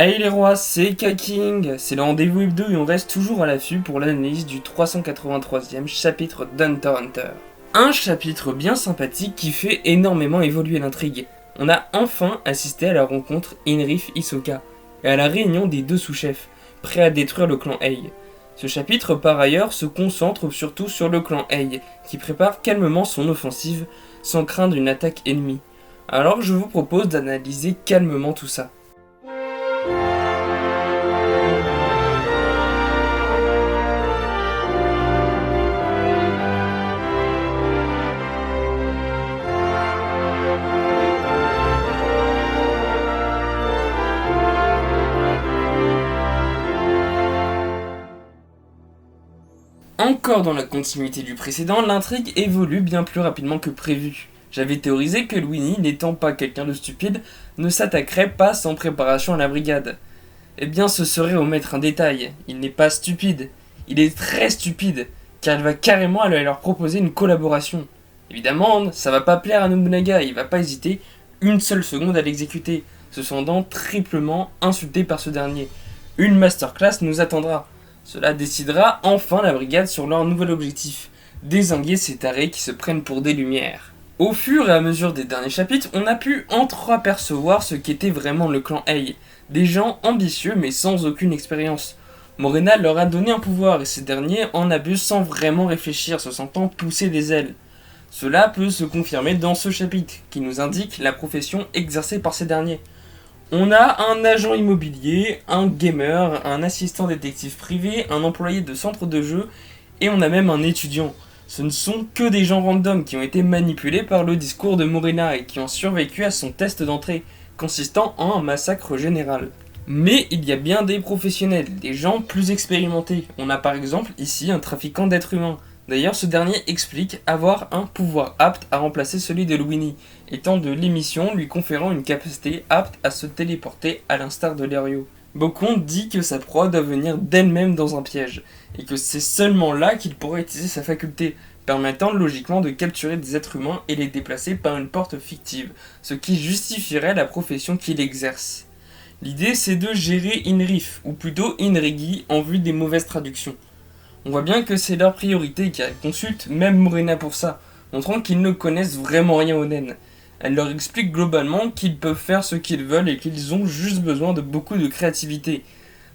Hey les rois, c'est Kaking, c'est le rendez-vous hebdo et on reste toujours à l'affût pour l'analyse du 383e chapitre d'Hunter x Hunter. Un chapitre bien sympathique qui fait énormément évoluer l'intrigue. On a enfin assisté à la rencontre Inrith-Hisoka et à la réunion des deux sous-chefs, prêts à détruire le clan Ei. Ce chapitre par ailleurs se concentre surtout sur le clan Ei, qui prépare calmement son offensive sans craindre une attaque ennemie. Alors je vous propose d'analyser calmement tout ça. Encore dans la continuité du précédent, l'intrigue évolue bien plus rapidement que prévu. J'avais théorisé que Luini, n'étant pas quelqu'un de stupide, ne s'attaquerait pas sans préparation à la brigade. Eh bien ce serait omettre un détail, il n'est pas stupide, il est très stupide, car il va carrément aller leur proposer une collaboration. Évidemment, ça va pas plaire à Nobunaga, il va pas hésiter une seule seconde à l'exécuter, se sentant triplement insulté par ce dernier. Une masterclass nous attendra. Cela décidera enfin la brigade sur leur nouvel objectif, dézinguer ces tarés qui se prennent pour des lumières. Au fur et à mesure des derniers chapitres, on a pu entreapercevoir ce qu'était vraiment le clan Ei, des gens ambitieux mais sans aucune expérience. Morena leur a donné un pouvoir et ces derniers en abusent sans vraiment réfléchir, se sentant pousser des ailes. Cela peut se confirmer dans ce chapitre, qui nous indique la profession exercée par ces derniers. On a un agent immobilier, un gamer, un assistant détective privé, un employé de centre de jeu et on a même un étudiant. Ce ne sont que des gens random qui ont été manipulés par le discours de Morena et qui ont survécu à son test d'entrée, consistant en un massacre général. Mais il y a bien des professionnels, des gens plus expérimentés. On a par exemple ici un trafiquant d'êtres humains. D'ailleurs, ce dernier explique avoir un pouvoir apte à remplacer celui de Luini, étant de l'émission lui conférant une capacité apte à se téléporter à l'instar de Lerio. Bokon dit que sa proie doit venir d'elle-même dans un piège, et que c'est seulement là qu'il pourrait utiliser sa faculté, permettant logiquement de capturer des êtres humains et les déplacer par une porte fictive, ce qui justifierait la profession qu'il exerce. L'idée c'est de gérer Inrith, ou plutôt Inrigi, en vue des mauvaises traductions. On voit bien que c'est leur priorité car ils consultent même Morena pour ça, montrant qu'ils ne connaissent vraiment rien au Nen. Elle leur explique globalement qu'ils peuvent faire ce qu'ils veulent et qu'ils ont juste besoin de beaucoup de créativité.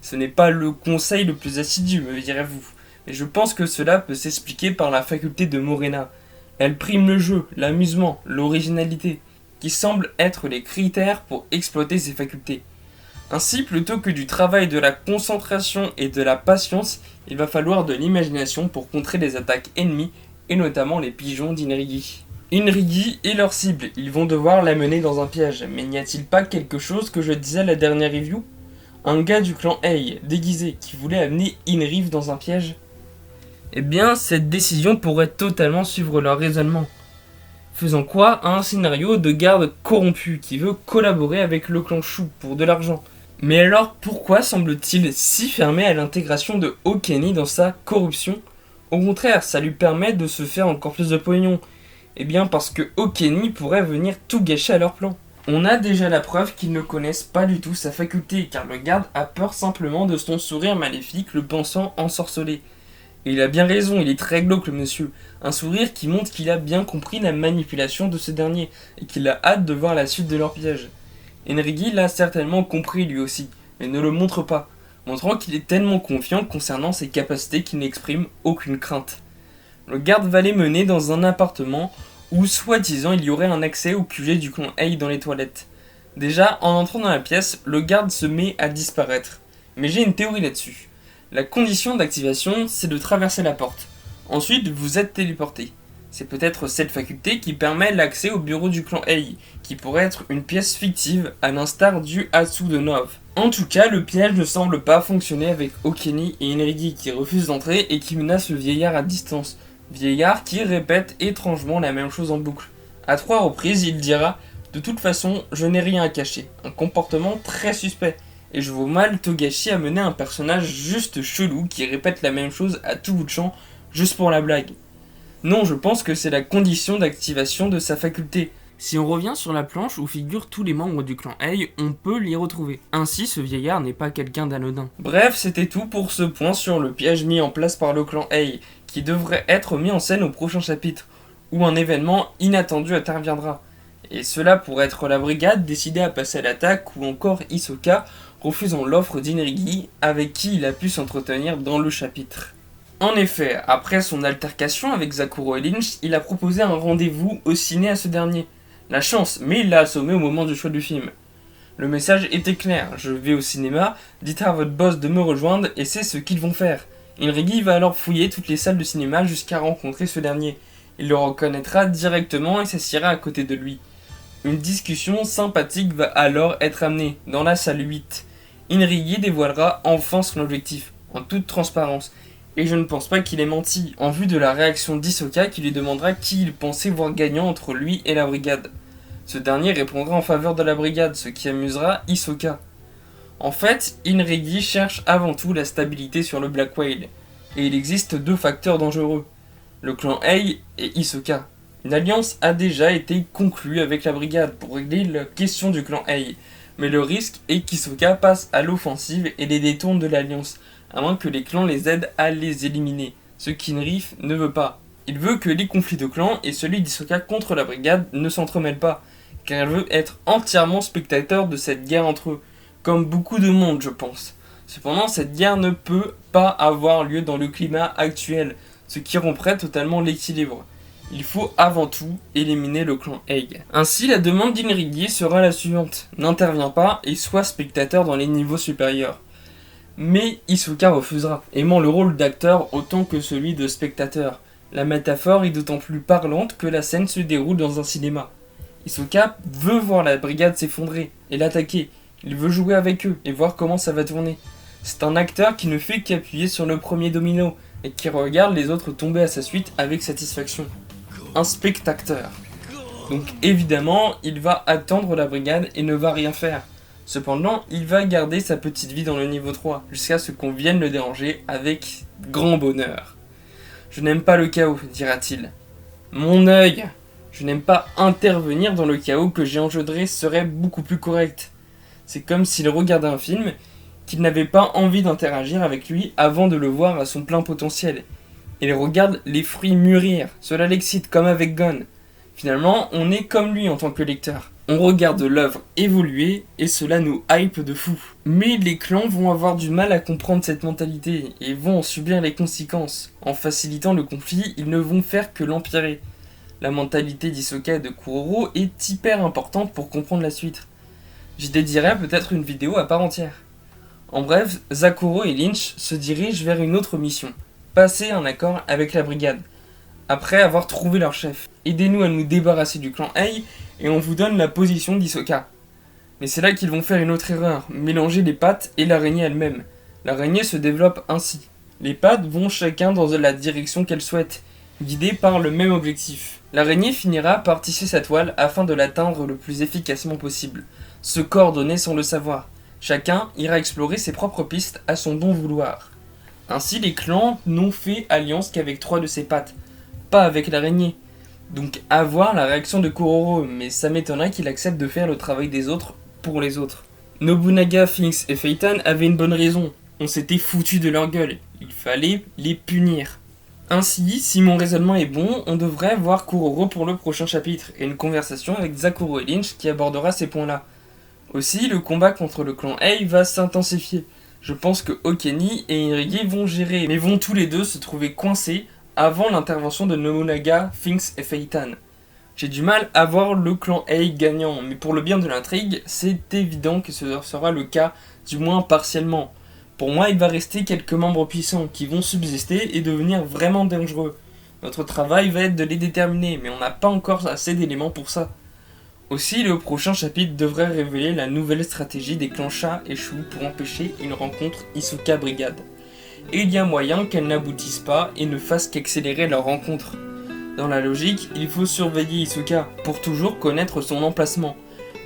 Ce n'est pas le conseil le plus assidu, me direz-vous, mais je pense que cela peut s'expliquer par la faculté de Morena. Elle prime le jeu, l'amusement, l'originalité, qui semblent être les critères pour exploiter ses facultés. Ainsi, plutôt que du travail de la concentration et de la patience, il va falloir de l'imagination pour contrer les attaques ennemies, et notamment les pigeons d'Inrigi. Inrigi est leur cible, ils vont devoir la mener dans un piège, mais n'y a-t-il pas quelque chose que je disais à la dernière review ? Un gars du clan Ei, déguisé, qui voulait amener Inrith dans un piège ? Eh bien, cette décision pourrait totalement suivre leur raisonnement. Faisant quoi à un scénario de garde corrompu qui veut collaborer avec le clan Shu pour de l'argent ? Mais alors pourquoi semble-t-il si fermé à l'intégration de Okeni dans sa corruption ? Au contraire, ça lui permet de se faire encore plus de pognon. Eh bien parce que Okeni pourrait venir tout gâcher à leur plan. On a déjà la preuve qu'ils ne connaissent pas du tout sa faculté, car le garde a peur simplement de son sourire maléfique le pensant ensorcelé. Et il a bien raison, il est très glauque le monsieur. Un sourire qui montre qu'il a bien compris la manipulation de ce dernier, et qu'il a hâte de voir la suite de leur piège. Inrigi l'a certainement compris lui aussi, mais ne le montre pas, montrant qu'il est tellement confiant concernant ses capacités qu'il n'exprime aucune crainte. Le garde va les mener dans un appartement où, soi-disant, il y aurait un accès au QG du clan Ei dans les toilettes. Déjà, en entrant dans la pièce, le garde se met à disparaître. Mais j'ai une théorie là-dessus. La condition d'activation, c'est de traverser la porte. Ensuite, vous êtes téléporté. C'est peut-être cette faculté qui permet l'accès au bureau du clan Ei, qui pourrait être une pièce fictive à l'instar du Hatsu de Nov. En tout cas, le piège ne semble pas fonctionner avec Okeni et Inrigi qui refusent d'entrer et qui menacent le vieillard à distance. Vieillard qui répète étrangement la même chose en boucle. À 3 reprises, il dira « De toute façon, je n'ai rien à cacher ». Un comportement très suspect. Et je vois mal Togashi amener un personnage juste chelou qui répète la même chose à tout bout de champ, juste pour la blague. Non, je pense que c'est la condition d'activation de sa faculté. Si on revient sur la planche où figurent tous les membres du clan Ei, on peut l'y retrouver. Ainsi, ce vieillard n'est pas quelqu'un d'anodin. Bref, c'était tout pour ce point sur le piège mis en place par le clan Ei, qui devrait être mis en scène au prochain chapitre, où un événement inattendu interviendra. Et cela pourrait être la brigade décidée à passer à l'attaque, ou encore Hisoka refusant l'offre d'Inrigi, avec qui il a pu s'entretenir dans le chapitre. En effet, après son altercation avec Zakuro et Lynch, il a proposé un rendez-vous au ciné à ce dernier. La chance, mais il l'a assommé au moment du choix du film. Le message était clair, je vais au cinéma, dites à votre boss de me rejoindre et c'est ce qu'ils vont faire. Inrigi va alors fouiller toutes les salles de cinéma jusqu'à rencontrer ce dernier. Il le reconnaîtra directement et s'assiera à côté de lui. Une discussion sympathique va alors être amenée dans la salle 8. Inrigi dévoilera enfin son objectif, en toute transparence. Et je ne pense pas qu'il ait menti, en vue de la réaction d'Hisoka qui lui demandera qui il pensait voir gagnant entre lui et la brigade. Ce dernier répondra en faveur de la brigade, ce qui amusera Hisoka. En fait, Inrigi cherche avant tout la stabilité sur le Black Whale, et il existe deux facteurs dangereux, le clan Ei et Hisoka. Une alliance a déjà été conclue avec la brigade pour régler la question du clan Ei, mais le risque est qu'Hisoka passe à l'offensive et les détourne de l'alliance, à moins que les clans les aident à les éliminer, ce qu'Inrif ne veut pas. Il veut que les conflits de clans et celui d'Hisoka contre la brigade ne s'entremêlent pas, car elle veut être entièrement spectateur de cette guerre entre eux, comme beaucoup de monde je pense. Cependant, cette guerre ne peut pas avoir lieu dans le climat actuel, ce qui romprait totalement l'équilibre. Il faut avant tout éliminer le clan Ei. Ainsi, la demande d'Inrigi sera la suivante, n'interviens pas et sois spectateur dans les niveaux supérieurs. Mais Hisoka refusera, aimant le rôle d'acteur autant que celui de spectateur. La métaphore est d'autant plus parlante que la scène se déroule dans un cinéma. Hisoka veut voir la brigade s'effondrer et l'attaquer. Il veut jouer avec eux et voir comment ça va tourner. C'est un acteur qui ne fait qu'appuyer sur le premier domino et qui regarde les autres tomber à sa suite avec satisfaction. Un spectateur. Donc évidemment, il va attendre la brigade et ne va rien faire. Cependant, il va garder sa petite vie dans le niveau 3, jusqu'à ce qu'on vienne le déranger avec grand bonheur. Je n'aime pas le chaos, dira-t-il. Mon œil, je n'aime pas intervenir dans le chaos que j'ai engendré serait beaucoup plus correct. C'est comme s'il regardait un film, qu'il n'avait pas envie d'interagir avec lui avant de le voir à son plein potentiel. Il regarde les fruits mûrir, cela l'excite comme avec Gon. Finalement, on est comme lui en tant que lecteur. On regarde l'œuvre évoluer et cela nous hype de fou. Mais les clans vont avoir du mal à comprendre cette mentalité et vont en subir les conséquences. En facilitant le conflit, ils ne vont faire que l'empirer. La mentalité d'Hisoka et de Kuroro est hyper importante pour comprendre la suite. J'y dédierai peut-être une vidéo à part entière. En bref, Zakuro et Lynch se dirigent vers une autre mission. Passer un accord avec la brigade. Après avoir trouvé leur chef. Aidez-nous à nous débarrasser du clan Ei et on vous donne la position d'Hisoka. Mais c'est là qu'ils vont faire une autre erreur, mélanger les pattes et l'araignée elle-même. L'araignée se développe ainsi. Les pattes vont chacun dans la direction qu'elles souhaitent, guidées par le même objectif. L'araignée finira par tisser sa toile afin de l'atteindre le plus efficacement possible, se coordonner sans le savoir. Chacun ira explorer ses propres pistes à son bon vouloir. Ainsi les clans n'ont fait alliance qu'avec 3 de ses pattes, pas avec l'araignée. Donc à voir la réaction de Kuroro, mais ça m'étonnerait qu'il accepte de faire le travail des autres pour les autres. Nobunaga, Finks et Phaeton avaient une bonne raison, on s'était foutu de leur gueule, il fallait les punir. Ainsi, si mon raisonnement est bon, on devrait voir Kuroro pour le prochain chapitre, et une conversation avec Zakuro et Lynch qui abordera ces points-là. Aussi, le combat contre le clan Ei va s'intensifier. Je pense que Okeni et Inrigi vont gérer, mais vont tous les deux se trouver coincés avant l'intervention de Nobunaga, Finks et Phaeton. J'ai du mal à voir le clan Ei gagnant, mais pour le bien de l'intrigue, c'est évident que ce sera le cas, du moins partiellement. Pour moi, il va rester quelques membres puissants qui vont subsister et devenir vraiment dangereux. Notre travail va être de les déterminer, mais on n'a pas encore assez d'éléments pour ça. Aussi, le prochain chapitre devrait révéler la nouvelle stratégie des clans Chat et Chou pour empêcher une rencontre Hisoka Brigade. Et il y a moyen qu'elles n'aboutissent pas et ne fassent qu'accélérer leur rencontre. Dans la logique, il faut surveiller Hisoka pour toujours connaître son emplacement.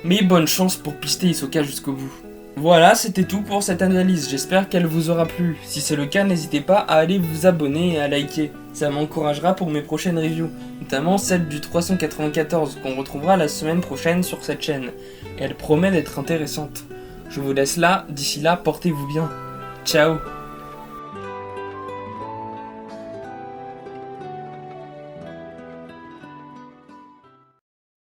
Mais bonne chance pour pister Hisoka jusqu'au bout. Voilà, c'était tout pour cette analyse, j'espère qu'elle vous aura plu. Si c'est le cas, n'hésitez pas à aller vous abonner et à liker, ça m'encouragera pour mes prochaines reviews, notamment celle du 394 qu'on retrouvera la semaine prochaine sur cette chaîne, et elle promet d'être intéressante. Je vous laisse là, d'ici là, portez-vous bien. Ciao.